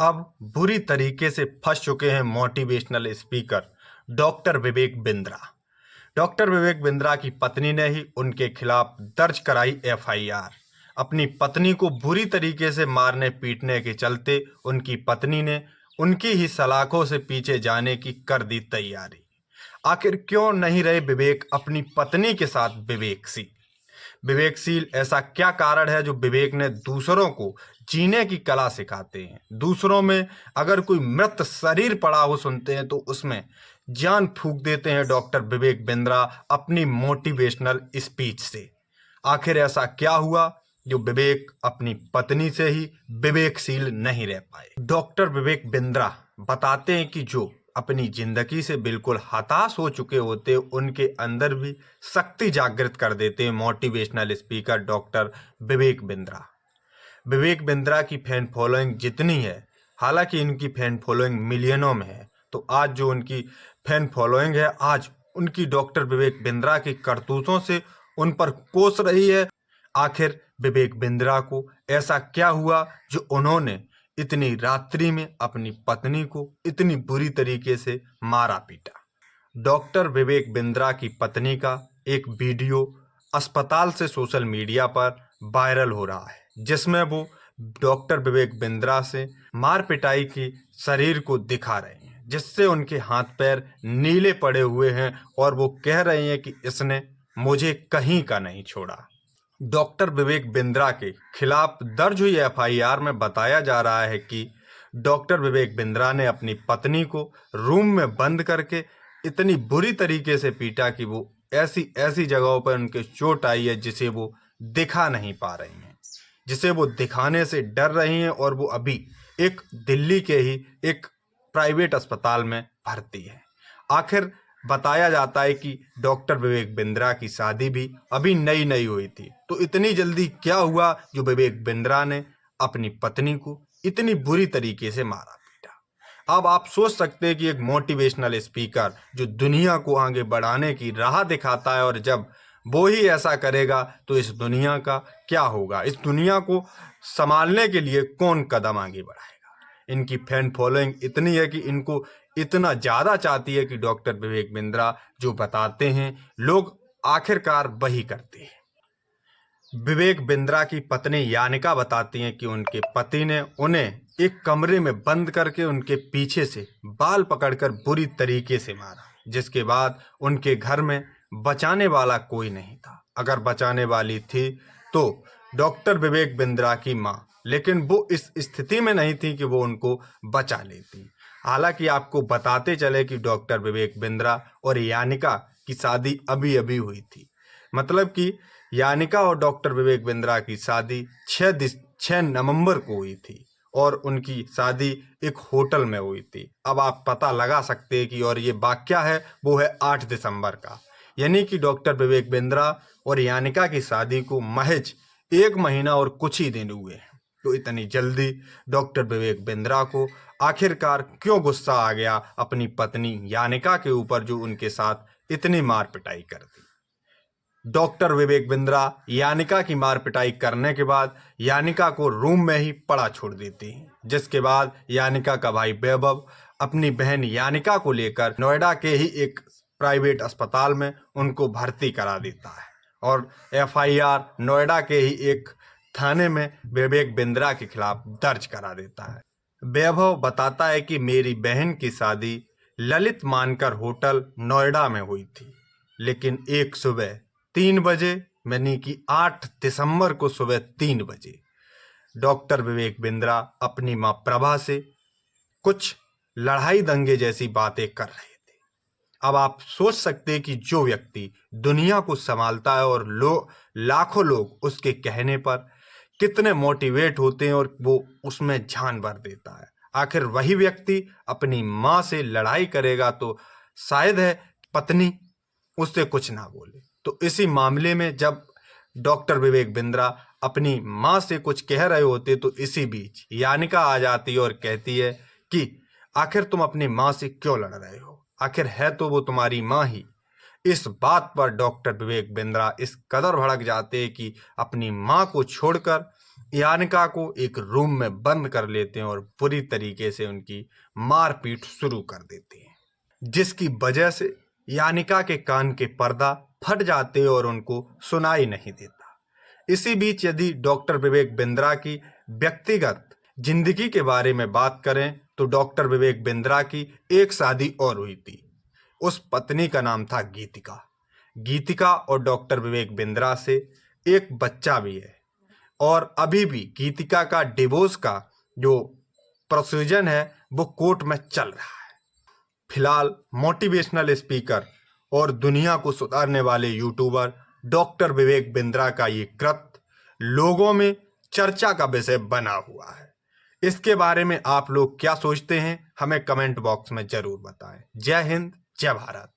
अब बुरी तरीके से फंस चुके हैं motivational speaker doctor Vivek Bindra. Doctor Vivek Bindra की पत्नी ने ही उनके खिलाफ दर्ज कराई एफआईआर। अपनी पत्नी को बुरी तरीके से मारने पीटने के चलते उनकी पत्नी ने उनकी ही सलाखों से पीछे जाने की कर दी तैयारी। आखिर क्यों नहीं रहे विवेक अपनी पत्नी के साथ विवेकशील? विवेकशील ऐसा क्या कारण है जो विवेक ने दूसरों को जीने की कला सिखाते हैं? दूसरों में अगर कोई मृत शरीर पड़ा हो सुनते हैं तो उसमें जान फूंक देते हैं डॉक्टर विवेक बिंद्रा अपनी मोटिवेशनल स्पीच से। आखिर ऐसा क्या हुआ जो विवेक अपनी पत्नी से ही विवेकशील नहीं रह पाए? डॉक्टर विवेक बिंद्रा बताते हैं कि जो अपनी जिंदगी से बिल्कुल हताश हो चुके होते उनके अंदर भी शक्ति जागृत कर देते हैं motivational speaker doctor Vivek Bindra. Vivek Bindra की फैन फॉलोइंग जितनी है, हालांकि इनकी फैन फॉलोइंग मिलियनों में है, तो आज जो उनकी फैन फॉलोइंग है आज उनकी डॉक्टर विवेक बिंद्रा की करतूतों से उन पर कोस रही है। आखिर विवेक बिंद्रा को ऐसा क्या हुआ जो उन्होंने इतनी रात्रि में अपनी पत्नी को इतनी बुरी तरीके से मारा पीटा? डॉक्टर विवेक बिंद्रा की पत्नी का एक वीडियो अस्पताल से सोशल मीडिया पर वायरल हो रहा है जिसमें वो डॉक्टर विवेक बिंद्रा से मार पिटाई की शरीर को दिखा रहे हैं, जिससे उनके हाथ पैर नीले पड़े हुए हैं और वो कह रही हैं कि इसने मुझे कहीं का नहीं छोड़ा। डॉक्टर विवेक बिंद्रा के खिलाफ दर्ज हुई एफआईआर में बताया जा रहा है कि डॉक्टर विवेक बिंद्रा ने अपनी पत्नी को रूम में बंद करके इतनी बुरी तरीके से पीटा कि वो ऐसी ऐसी जगहों पर उनके चोट आई है जिसे वो दिखा नहीं पा रही हैं, जिसे वो दिखाने से डर रही हैं, और वो अभी एक दिल्ली के ही एक प्राइवेट अस्पताल में भर्ती है। आखिर बताया जाता है कि डॉक्टर विवेक बिंद्रा की शादी भी अभी नई नई हुई थी, तो इतनी जल्दी क्या हुआ जो विवेक बिंद्रा ने अपनी पत्नी को इतनी बुरी तरीके से मारा पीटा? अब आप सोच सकते हैं कि एक मोटिवेशनल स्पीकर जो दुनिया को आगे बढ़ाने की राह दिखाता है, और जब वो ही ऐसा करेगा तो इस दुनिया का क्या होगा? इस दुनिया को संभालने के लिए कौन कदम आगे बढ़ाएगा? इनकी फैन फॉलोइंग इतनी है कि इनको इतना ज़्यादा चाहती है कि डॉक्टर विवेक बिंद्रा जो बताते हैं लोग आखिरकार वही करते हैं। विवेक बिंद्रा की पत्नी यानिका बताती हैं कि उनके पति ने उन्हें एक कमरे में बंद करके उनके पीछे से बाल पकड़कर बुरी तरीके से मारा, जिसके बाद उनके घर में बचाने वाला कोई नहीं था। अगर बचाने वाली थी तो डॉक्टर विवेक बिंद्रा की माँ, लेकिन वो इस स्थिति में नहीं थी कि वो उनको बचा लेती। हालांकि आपको बताते चले कि डॉक्टर विवेक बिंद्रा और यानिका की शादी अभी अभी हुई थी। मतलब कि यानिका और डॉक्टर विवेक बिंद्रा की शादी 6 नवंबर को हुई थी और उनकी शादी एक होटल में हुई थी। अब आप पता लगा सकते हैं कि और ये वाकया है वो है 8 दिसंबर का, यानी कि डॉक्टर विवेक बिंद्रा और यानिका की शादी को महज 1 महीना और कुछ ही दिन हुए हैं। तो इतनी जल्दी डॉक्टर विवेक बिंद्रा को आखिरकार क्यों गुस्सा आ गया अपनी पत्नी यानिका के ऊपर जो उनके साथ इतनी मार पिटाई कर दी? डॉक्टर विवेक बिंद्रा यानिका की मार पिटाई करने के बाद यानिका को रूम में ही पड़ा छोड़ देती हैं, जिसके बाद यानिका का भाई वैभव अपनी बहन यानिका को लेकर नोएडा के ही एक प्राइवेट अस्पताल में उनको भर्ती करा देता है और एफआईआर नोएडा के ही एक थाने में विवेक बिंद्रा के खिलाफ दर्ज करा देता है। वैभव बताता है कि मेरी बहन की शादी ललित मानकर होटल नोएडा में हुई थी, लेकिन एक सुबह 3 बजे, यानी कि 8 दिसंबर को सुबह 3 बजे डॉक्टर विवेक बिंद्रा अपनी मां प्रभा से कुछ लड़ाई दंगे जैसी बातें कर रहे थे। अब आप सोच सकते हैं कि जो व्यक्ति दुनिया को संभालता है और लाखों लोग उसके कहने पर कितने मोटिवेट होते हैं और वो उसमें जान भर देता है, आखिर वही व्यक्ति अपनी मां से लड़ाई करेगा तो शायद है पत्नी उससे कुछ ना बोले। तो इसी मामले में जब डॉक्टर विवेक बिंद्रा अपनी मां से कुछ कह रहे होते तो इसी बीच यानिका आ जाती है और कहती है कि आखिर तुम अपनी मां से क्यों लड़ रहे हो? आखिर है तो वो तुम्हारी मां ही। इस बात पर डॉक्टर विवेक बिंद्रा इस कदर भड़क जाते हैं कि अपनी मां को छोड़कर यानिका को एक रूम में बंद कर लेते हैं और बुरी तरीके से उनकी मारपीट शुरू कर देते हैं, जिसकी वजह से यानिका के कान के पर्दा फट जाते और उनको सुनाई नहीं देता। इसी बीच यदि डॉक्टर विवेक बिंद्रा की व्यक्तिगत जिंदगी के बारे में बात करें तो डॉक्टर विवेक बिंद्रा की एक शादी और हुई थी। उस पत्नी का नाम था गीतिका। गीतिका और डॉक्टर विवेक बिंद्रा से एक बच्चा भी है और अभी भी गीतिका का डिवोर्स का जो प्रोसीजर है वो कोर्ट में चल रहा है। फिलहाल मोटिवेशनल स्पीकर और दुनिया को सुधारने वाले यूट्यूबर डॉक्टर विवेक बिंद्रा का ये कृत्य लोगों में चर्चा का विषय बना हुआ है। इसके बारे में आप लोग क्या सोचते हैं, हमें कमेंट बॉक्स में जरूर बताएं। जय हिंद, जय भारत।